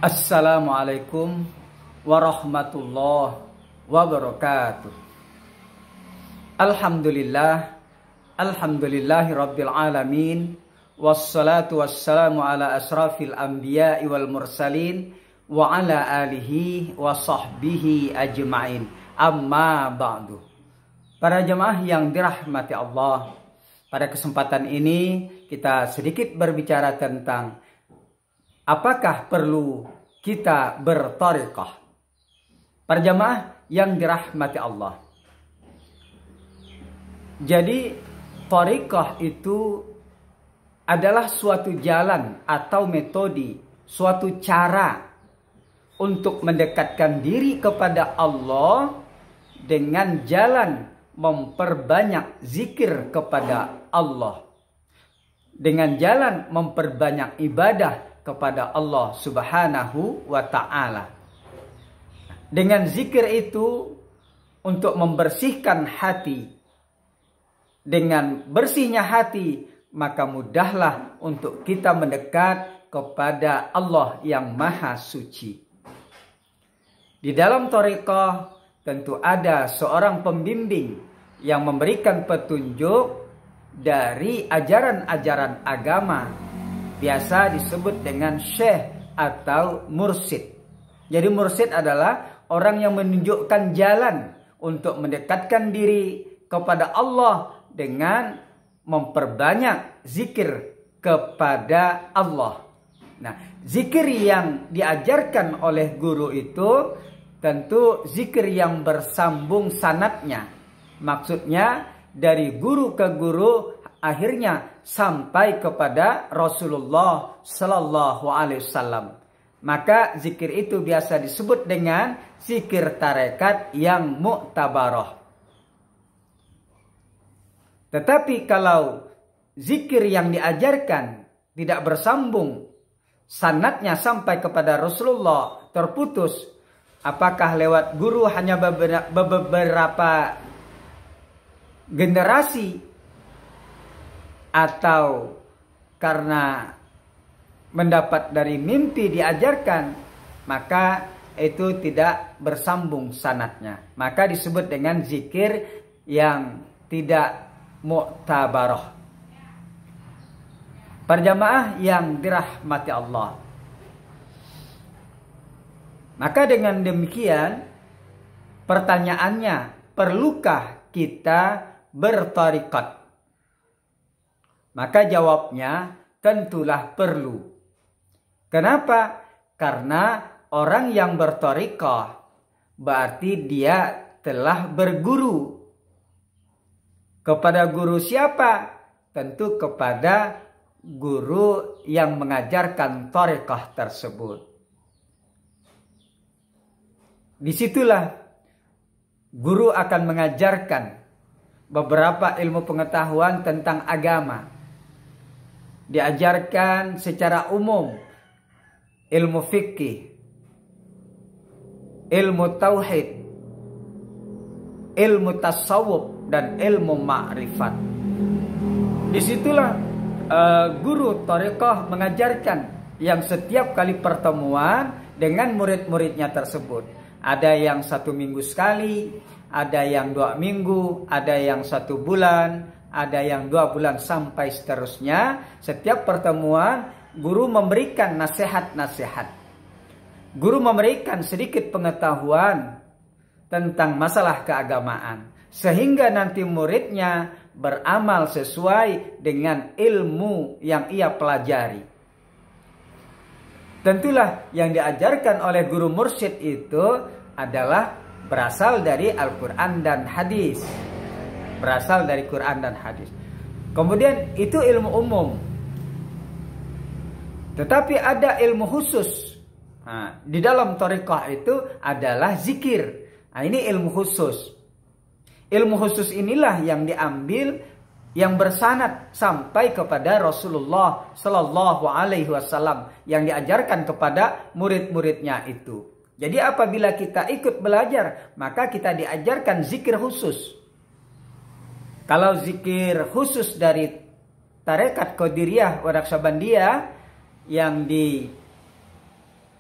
Assalamualaikum warahmatullahi wabarakatuh. Alhamdulillahi rabbil alamin. Wassalatu wassalamu ala asrafil anbiya'i wal mursalin wa ala alihi wa sahbihi ajma'in. Amma ba'du. Para jemaah yang dirahmati Allah, pada kesempatan ini kita sedikit berbicara tentang apakah perlu kita berthariqah. Para jemaah yang dirahmati Allah. Jadi thariqah itu adalah suatu jalan atau metode, suatu cara untuk mendekatkan diri kepada Allah dengan jalan memperbanyak zikir kepada Allah. Dengan jalan memperbanyak ibadah kepada Allah Subhanahu wa ta'ala. Dengan zikir itu untuk membersihkan hati. Dengan bersihnya hati, maka mudahlah untuk kita mendekat kepada Allah yang Maha Suci. Di dalam thariqah tentu ada seorang pembimbing yang memberikan petunjuk dari ajaran-ajaran agama. Biasa disebut dengan syekh atau mursyid. Jadi mursyid adalah orang yang menunjukkan jalan untuk mendekatkan diri kepada Allah dengan memperbanyak zikir kepada Allah. Nah, zikir yang diajarkan oleh guru itu tentu zikir yang bersambung sanadnya. Maksudnya dari guru ke guru akhirnya sampai kepada Rasulullah Sallallahu Alaihi Wasallam. Maka zikir itu biasa disebut dengan zikir tarekat yang mu'tabarah. Tetapi kalau zikir yang diajarkan tidak bersambung, sanadnya sampai kepada Rasulullah terputus, apakah lewat guru hanya beberapa generasi, atau karena mendapat dari mimpi diajarkan, maka itu tidak bersambung sanadnya. Maka disebut dengan zikir yang tidak mu'tabarah. Para jamaah yang dirahmati Allah. Maka dengan demikian pertanyaannya, perlukah kita berthariqat? Maka jawabnya tentulah perlu. Kenapa? Karena orang yang berthariqah berarti dia telah berguru. Kepada guru siapa? Tentu kepada guru yang mengajarkan thariqah tersebut. Disitulah guru akan mengajarkan beberapa ilmu pengetahuan tentang agama. Diajarkan secara umum ilmu fikih, ilmu tauhid, ilmu tasawuf, dan ilmu ma'rifat. Disitulah guru thariqah mengajarkan yang setiap kali pertemuan dengan murid-muridnya tersebut. Ada yang 1 minggu sekali, ada yang 2 minggu, ada yang 1 bulan, ada yang 2 bulan sampai seterusnya. Setiap pertemuan guru memberikan nasihat-nasihat. Guru memberikan sedikit pengetahuan tentang masalah keagamaan, sehingga nanti muridnya beramal sesuai dengan ilmu yang ia pelajari. Tentulah yang diajarkan oleh guru mursyid itu adalah berasal dari Al-Quran dan hadis. Berasal dari Quran dan hadis. Kemudian itu ilmu umum. Tetapi ada ilmu khusus. Nah, di dalam thariqah itu adalah zikir. Nah, ini ilmu khusus. Ilmu khusus inilah yang diambil, yang bersanad sampai kepada Rasulullah Sallallahu Alaihi Wasallam, yang diajarkan kepada murid-muridnya itu. Jadi apabila kita ikut belajar, maka kita diajarkan zikir khusus. Kalau zikir khusus dari tarekat Qadiriyah wa Naqsabandiyah yang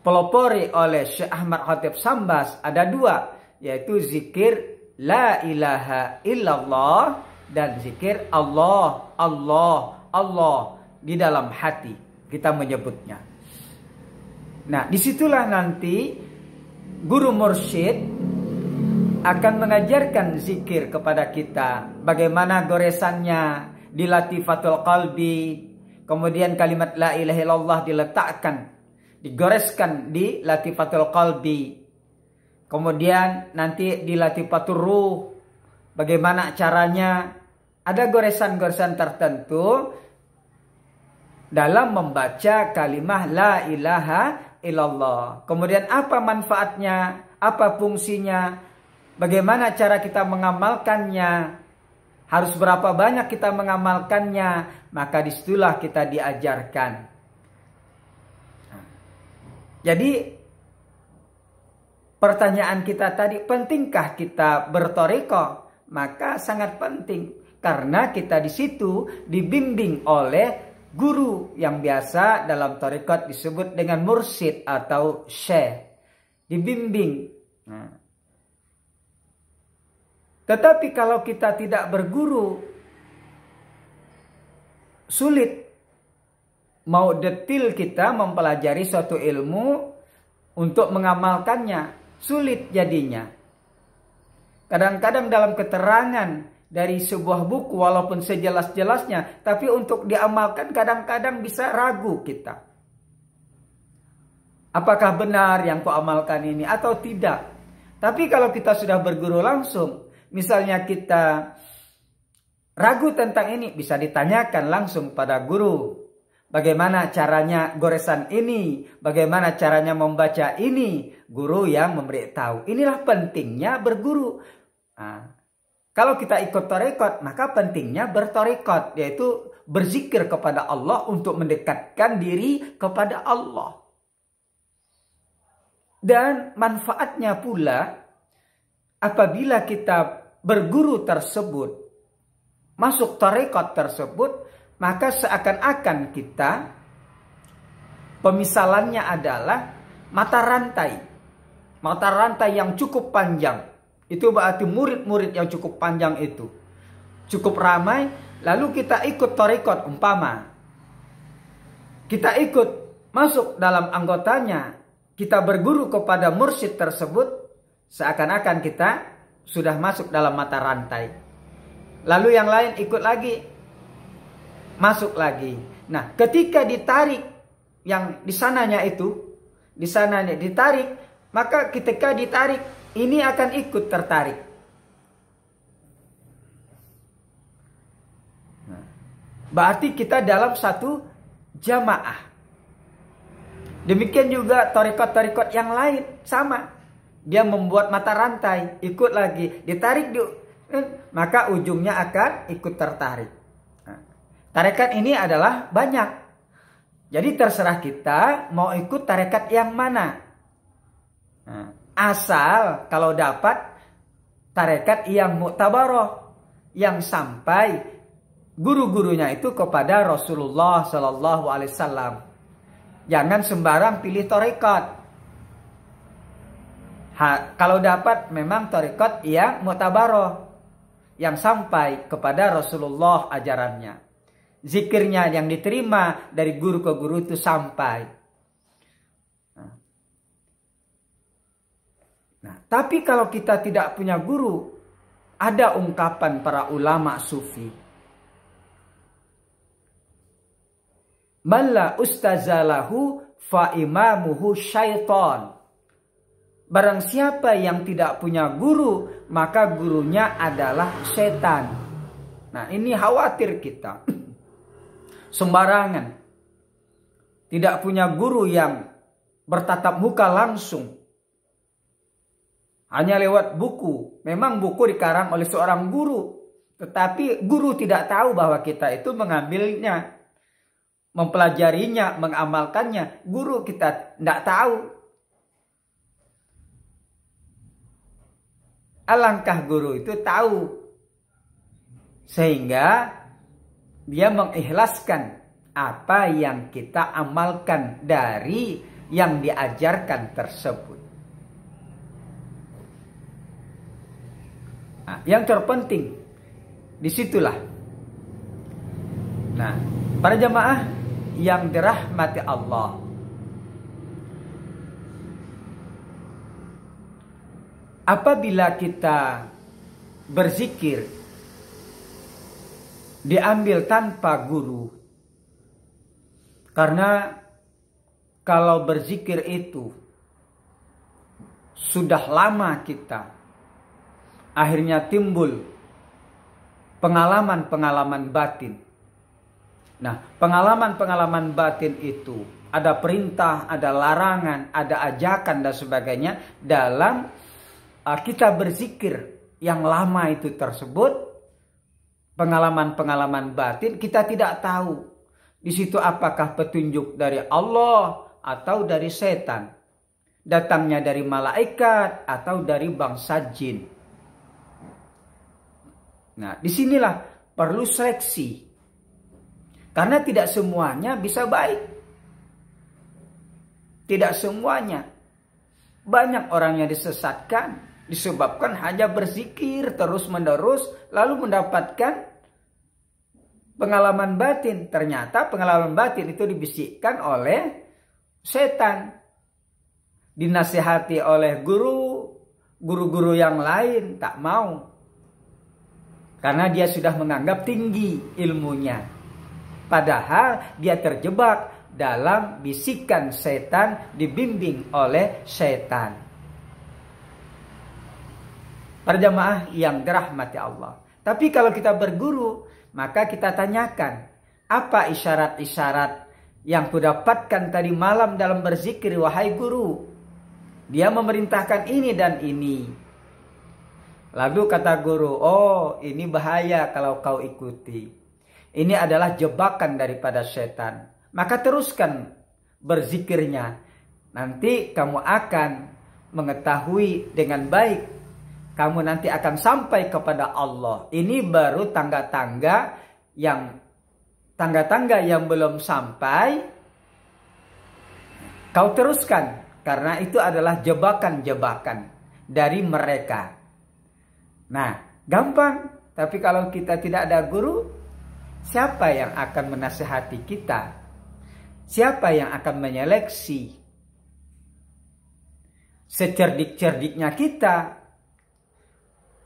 dipelopori oleh Syekh Ahmad Khatib Sambas ada dua, yaitu zikir la ilaha illallah dan zikir Allah, Allah, Allah di dalam hati kita menyebutnya. Nah, disitulah nanti guru mursyid akan mengajarkan zikir kepada kita, bagaimana goresannya di latifatul qalbi, kemudian kalimat la ilaha illallah diletakkan, digoreskan di latifatul qalbi, kemudian nanti di latifatul ruh, bagaimana caranya, ada goresan-goresan tertentu dalam membaca kalimat la ilaha illallah. Kemudian apa manfaatnya, apa fungsinya, bagaimana cara kita mengamalkannya, harus berapa banyak kita mengamalkannya, maka disitulah kita diajarkan. Jadi pertanyaan kita tadi, pentingkah kita bertoriko? Maka sangat penting, karena kita di situ dibimbing oleh guru yang biasa dalam tarekat disebut dengan mursyid atau syekh, dibimbing. Tetapi kalau kita tidak berguru, sulit mau detil kita mempelajari suatu ilmu untuk mengamalkannya, sulit jadinya. Kadang-kadang dalam keterangan dari sebuah buku walaupun sejelas-jelasnya, tapi untuk diamalkan kadang-kadang bisa ragu kita. Apakah benar yang ku amalkan ini atau tidak? Tapi kalau kita sudah berguru langsung, misalnya kita ragu tentang ini, bisa ditanyakan langsung pada guru. Bagaimana caranya goresan ini? Bagaimana caranya membaca ini? Guru yang memberitahu. Inilah pentingnya berguru. Nah, kalau kita ikut tarekat, maka pentingnya bertarekat, yaitu berzikir kepada Allah untuk mendekatkan diri kepada Allah. Dan manfaatnya pula, apabila kita berguru tersebut, masuk tarekat tersebut, maka seakan-akan kita, pemisalannya adalah mata rantai. Mata rantai yang cukup panjang. Itu berarti murid-murid yang cukup panjang itu. Cukup ramai, lalu kita ikut tarekat umpama. Kita ikut masuk dalam anggotanya, kita berguru kepada mursyid tersebut, seakan-akan kita sudah masuk dalam mata rantai. Lalu yang lain ikut lagi, masuk lagi. Nah, ketika ditarik yang di sananya itu, di sananya ditarik, maka ketika ditarik ini akan ikut tertarik. Nah, berarti kita dalam satu jamaah. Demikian juga tarekat-tarekat yang lain sama. Dia membuat mata rantai, ikut lagi, ditarik, maka ujungnya akan ikut tertarik. Nah, tarekat ini adalah banyak. Jadi terserah kita mau ikut tarekat yang mana. Nah, asal kalau dapat tarekat yang mu'tabaroh, yang sampai guru-gurunya itu kepada Rasulullah Sallallahu Alaihi Wasallam. Jangan sembarang pilih tarekat. Kalau dapat memang tarekat yang mu'tabaroh, yang sampai kepada Rasulullah ajarannya. Zikirnya yang diterima dari guru ke guru itu sampai. Nah, tapi kalau kita tidak punya guru, ada ungkapan para ulama sufi. Malla ustazalahu fa imamuhu syaitan. Barang siapa yang tidak punya guru, maka gurunya adalah setan. Nah, ini khawatir kita. Sembarangan. Tidak punya guru yang bertatap muka langsung. Hanya lewat buku. Memang buku dikarang oleh seorang guru. Tetapi guru tidak tahu bahwa kita itu mengambilnya, mempelajarinya, mengamalkannya. Guru kita tidak tahu. Alangkah guru itu tahu. Sehingga dia mengikhlaskan apa yang kita amalkan dari yang diajarkan tersebut. Nah, yang terpenting disitulah. Nah, para jamaah yang dirahmati Allah, apabila kita berzikir diambil tanpa guru, karena kalau berzikir itu sudah lama kita, akhirnya timbul pengalaman-pengalaman batin. Nah, pengalaman-pengalaman batin itu ada perintah, ada larangan, ada ajakan dan sebagainya dalam kita berzikir yang lama itu tersebut. Pengalaman-pengalaman batin kita tidak tahu di situ apakah petunjuk dari Allah atau dari setan, datangnya dari malaikat atau dari bangsa jin. Nah, disinilah perlu seleksi, karena tidak semuanya bisa baik, tidak semuanya. Banyak orang yang disesatkan disebabkan hanya berzikir terus-menerus lalu mendapatkan pengalaman batin. Ternyata pengalaman batin itu dibisikkan oleh setan, dinasihati oleh guru-guru yang lain, tak mau, karena dia sudah menganggap tinggi ilmunya, padahal dia terjebak dalam bisikan setan, dibimbing oleh setan. Para jamaah yang dirahmati Allah, tapi kalau kita berguru, maka kita tanyakan, apa isyarat-isyarat yang kudapatkan tadi malam dalam berzikir, wahai guru? Dia memerintahkan ini dan ini. Lalu kata guru, oh ini bahaya kalau kau ikuti. Ini adalah jebakan daripada setan. Maka teruskan berzikirnya. Nanti kamu akan mengetahui dengan baik. Kamu nanti akan sampai kepada Allah. Ini baru tangga-tangga yang belum sampai. Kau teruskan, karena itu adalah jebakan-jebakan dari mereka. Nah, gampang. Tapi kalau kita tidak ada guru, siapa yang akan menasihati kita? Siapa yang akan menyeleksi? Secerdik-cerdiknya kita,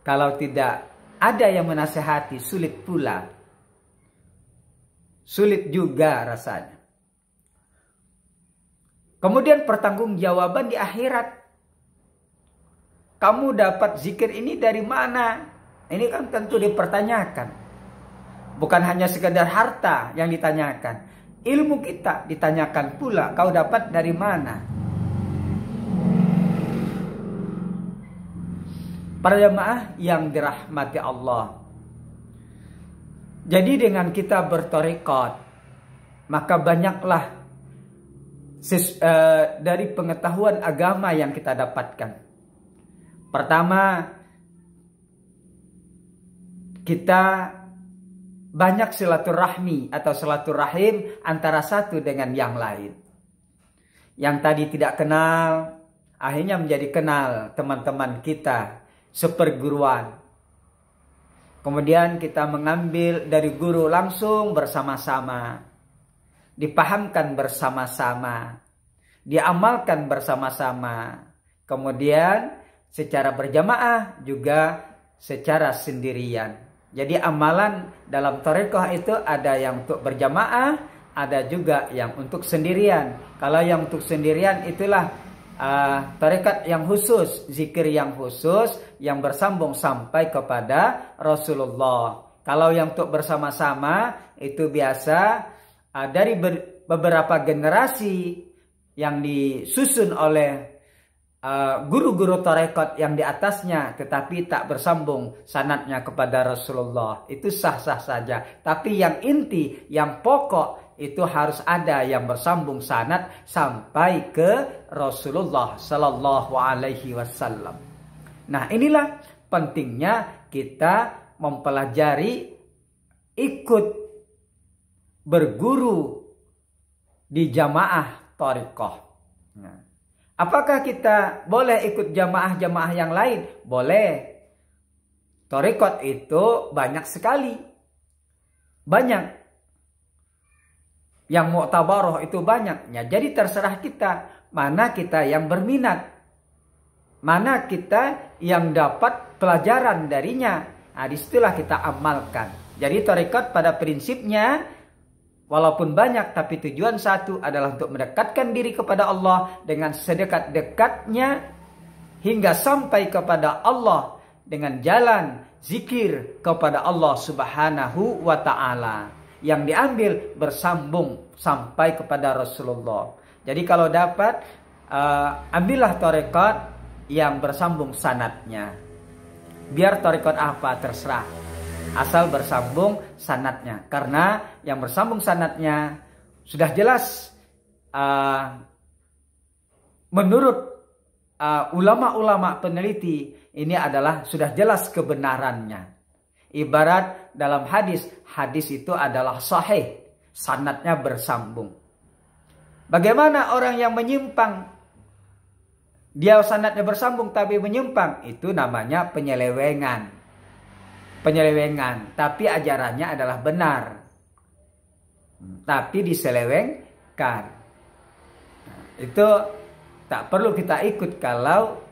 kalau tidak ada yang menasihati, sulit pula. Sulit juga rasanya. Kemudian pertanggungjawaban di akhirat. Kamu dapat zikir ini dari mana? Ini kan tentu dipertanyakan. Bukan hanya sekedar harta yang ditanyakan. Ilmu kita ditanyakan pula. Kau dapat dari mana? Para jamaah yang dirahmati Allah. Jadi dengan kita bertarekat, maka banyaklah dari pengetahuan agama yang kita dapatkan. Pertama, kita banyak silaturahmi atau silaturahim antara satu dengan yang lain. Yang tadi tidak kenal, akhirnya menjadi kenal teman-teman kita seperguruan. Kemudian kita mengambil dari guru langsung bersama-sama, dipahamkan bersama-sama, diamalkan bersama-sama. Kemudian secara berjamaah juga secara sendirian. Jadi amalan dalam thariqah itu ada yang untuk berjamaah, ada juga yang untuk sendirian. Kalau yang untuk sendirian itulah tarekat yang khusus, zikir yang khusus yang bersambung sampai kepada Rasulullah. Kalau yang untuk bersama-sama itu biasa dari beberapa generasi yang disusun oleh guru-guru tarekat yang di atasnya, tetapi tak bersambung sanadnya kepada Rasulullah. Itu sah-sah saja. Tapi yang inti, yang pokok, itu harus ada yang bersambung sanad sampai ke Rasulullah Sallallahu Alaihi Wasallam. Nah, inilah pentingnya kita mempelajari, ikut berguru di jamaah thariqah. Nah, apakah kita boleh ikut jamaah-jamaah yang lain? Boleh. Thariqat itu banyak sekali. Banyak. Yang mu'tabaroh itu banyaknya. Jadi terserah kita. Mana kita yang berminat. Mana kita yang dapat pelajaran darinya. Nah, disitulah kita amalkan. Jadi thariqat pada prinsipnya, walaupun banyak, tapi tujuan satu adalah untuk mendekatkan diri kepada Allah dengan sedekat-dekatnya hingga sampai kepada Allah dengan jalan zikir kepada Allah Subhanahu wa ta'ala. Yang diambil bersambung sampai kepada Rasulullah. Jadi kalau dapat, ambillah thariqat yang bersambung sanadnya. Biar thariqat apa terserah. Asal bersambung sanadnya. Karena yang bersambung sanadnya sudah jelas menurut ulama-ulama peneliti ini adalah sudah jelas kebenarannya. Ibarat dalam hadis itu adalah sahih. Sanadnya bersambung. Bagaimana orang yang menyimpang? Dia sanadnya bersambung tapi menyimpang. Itu namanya penyelewengan. Tapi ajarannya adalah benar. Tapi diselewengkan. Nah, itu tak perlu kita ikut kalau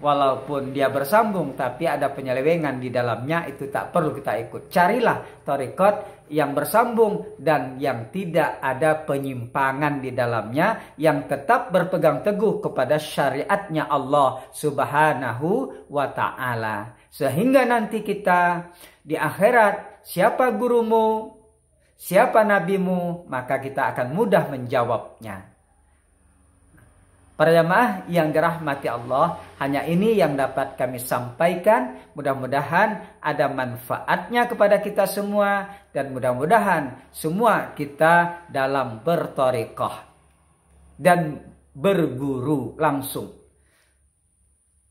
walaupun dia bersambung tapi ada penyelewengan di dalamnya, itu tak perlu kita ikut. Carilah thariqat yang bersambung dan yang tidak ada penyimpangan di dalamnya, yang tetap berpegang teguh kepada syariatnya Allah Subhanahu wa ta'ala. Sehingga nanti kita di akhirat, siapa gurumu, siapa nabimu, maka kita akan mudah menjawabnya. Para jamaah yang dirahmati Allah, hanya ini yang dapat kami sampaikan. Mudah-mudahan ada manfaatnya kepada kita semua. Dan mudah-mudahan semua kita dalam berthariqah dan berguru langsung.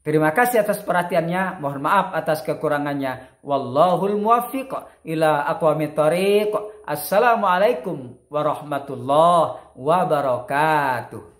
Terima kasih atas perhatiannya. Mohon maaf atas kekurangannya. Wallahul muwaffiq ila aqwamit thariq. Assalamualaikum warahmatullahi wabarakatuh.